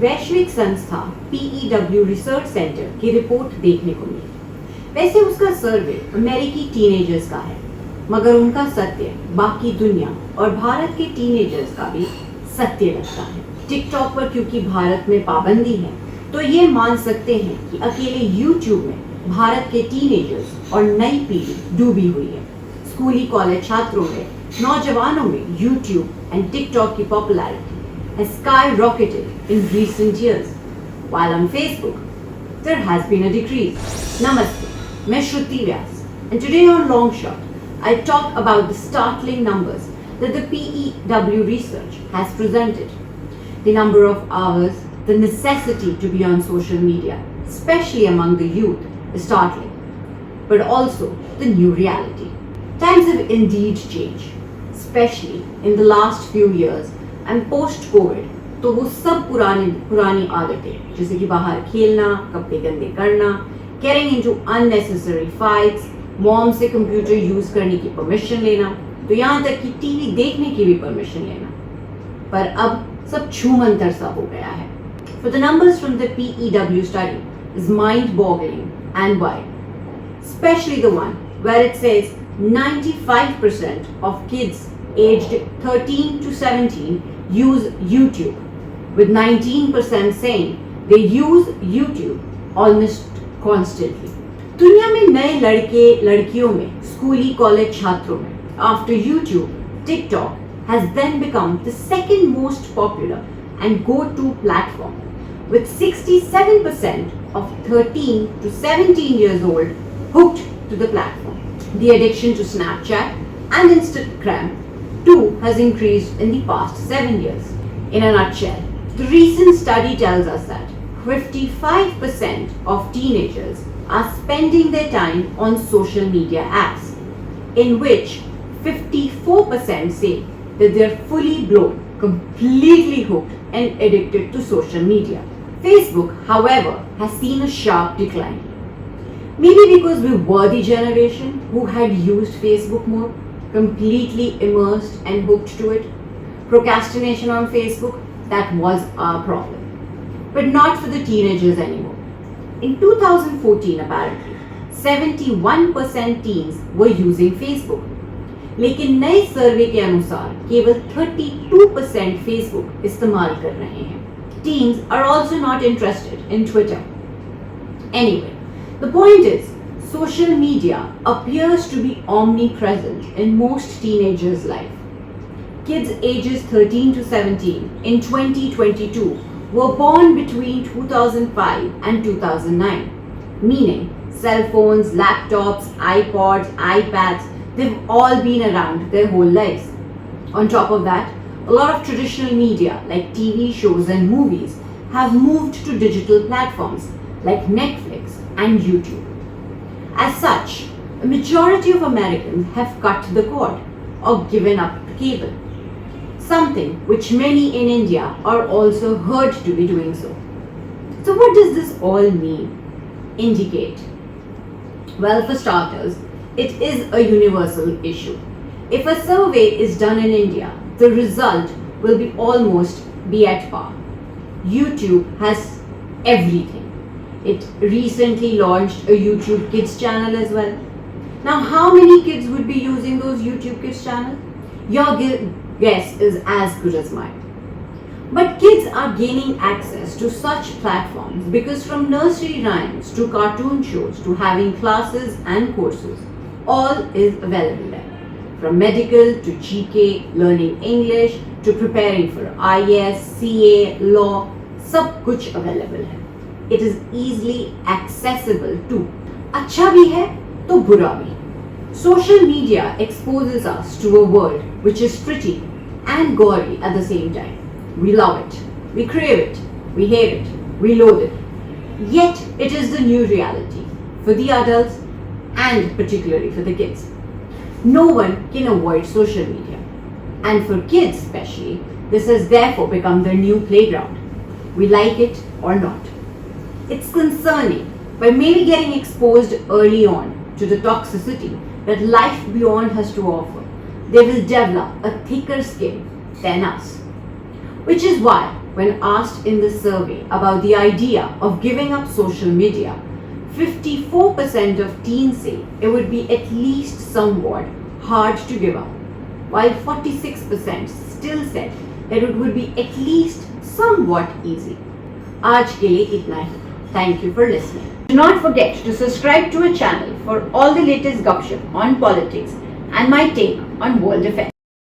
वैश्विक संस्था PEW research centre की रिपोर्ट देखने को मिली। वैसे उसका सर्वे अमेरिकी टीनेजर्स का है, मगर उनका सत्य बाकी दुनिया और भारत के टीनेजर्स का भी सत्य लगता है। टिकटॉक पर क्योंकि भारत में पाबंदी है, तो ये मान सकते हैं कि अकेले यूट्यूब में भारत के टीनेजर्स और नई पीढ़ी डूबी हुई है। स्कूली कॉलेज छात्रों में, नौजवानों में यूट्यूब एंड टिकटॉक की popularity has skyrocketed in recent years, while on Facebook there has been a decrease. Namaste, मैं श्रुति व्यास, and today on Long Shot I talk about the startling numbers that the PEW research has presented. The number of hours, the necessity to be on social media, especially among the youth, is startling, but also the new reality. Times have indeed changed, especially in the last few years. And post Covid तो वो सब पुरानी आदतें जैसे कि बाहर खेलना, कपड़े गंदे करना, getting into unnecessary fights, mom से कंप्यूटर यूज करने की परमिशन लेना, तो यहाँ तक कि टीवी देखने की भी परमिशन लेना, पर अब सब छूमंतर सा हो गया है. For the numbers from the PEW study is mind-boggling and wide, especially the one where it says 95% of kids aged 13 to 17 use YouTube, with 19% saying they use YouTube almost constantly. दुनिया में नए लड़के लड़कियों में, स्कूली कॉलेज छात्रों में, after YouTube, TikTok has then become the second most popular and go-to platform, with 67% of 13 to 17 years old hooked to the platform. The addiction to Snapchat and Instagram too has increased in the past 7 years. In a nutshell, the recent study tells us that 55% of teenagers are spending their time on social media apps, in which 54% say that they're fully blown, completely hooked and addicted to social media. Facebook, however, has seen a sharp decline. Maybe because we were the generation who had used Facebook more, completely immersed and hooked to it. Procrastination on Facebook, that was our problem. But not for the teenagers anymore. In 2014, apparently, 71% teens were using Facebook. लेकिन नए सर्वे के अनुसार केवल 32% Facebook इस्तेमाल कर रहे हैं. Teens are also not interested in Twitter. Anyway, the point is, social media appears to be omnipresent in most teenagers' life. Kids ages 13 to 17 in 2022 were born between 2005 and 2009, meaning cell phones, laptops, iPods, iPads, they've all been around their whole lives. On top of that, a lot of traditional media like TV shows and movies have moved to digital platforms like Netflix and YouTube. As such, a majority of Americans have cut the cord or given up the cable, something which many in India are also heard to be doing so. So what does this all mean? Indicate? Well, for starters, it is a universal issue. If a survey is done in India, the result will be almost be at par. YouTube has everything. It recently launched a YouTube Kids channel as well. Now, how many kids would be using those YouTube Kids channels? Your guess is as good as mine. But kids are gaining access to such platforms because from nursery rhymes to cartoon shows to having classes and courses, all is available there. From medical to GK, learning English to preparing for IAS, CA, law, सब कुछ available है. It is easily accessible too. अच्छा भी है तो बुरा भी. Social media exposes us to a world which is pretty and gory at the same time. We love it, we crave it, we hate it, we loathe it. Yet it is the new reality for the adults and particularly for the kids. No one can avoid social media. And for kids especially, this has therefore become their new playground. We like it or not. It's concerning, by maybe getting exposed early on to the toxicity that life beyond has to offer, they will develop a thicker skin than us. Which is why when asked in the survey about the idea of giving up social media, 54% of teens say it would be at least somewhat hard to give up, while 46% still said that it would be at least somewhat easy. आज के लिए इतना ही. Thank you for listening. Do not forget to subscribe to our channel for all the latest gossip on politics and my take on world affairs.